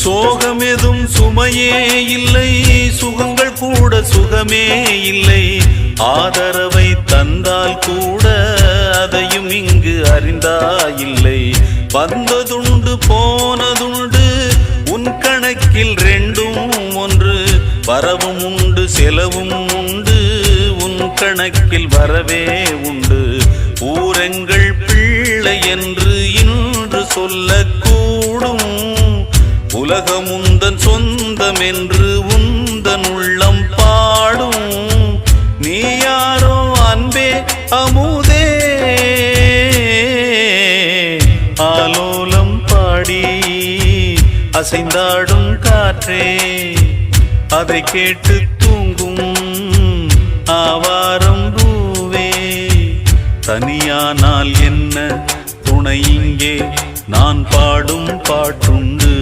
சோகமெதும் சுமையே இல்லை, சுகங்கள் கூட சுகமே இல்லை. ஆதரவை தந்தால் கூட அதையும் இங்கு அறிந்தாயில்லை. வந்ததுண்டு போனதுண்டு உன் கணக்கில் ரெண்டும் ஒன்று. வரவும் உண்டு செலவும் உண்டு, உன் கணக்கில் வரவே உண்டு. ஊரெங்கள் பிள்ளை என்று இன்று சொல்லக்கூடும். உலகம் உந்தன் சொந்தம் என்று உந்தன் உள்ளம் பாடும். நீ யாரோ அன்பே அமுதே, ஆலோலம் பாடி அசைந்தாடும் காற்றே, அதை கேட்டு தூங்கும் ஆவாரம் பூவே. தனியானால் என்ன துணை இங்கே, நான் பாடும் பாட்டுண்டு.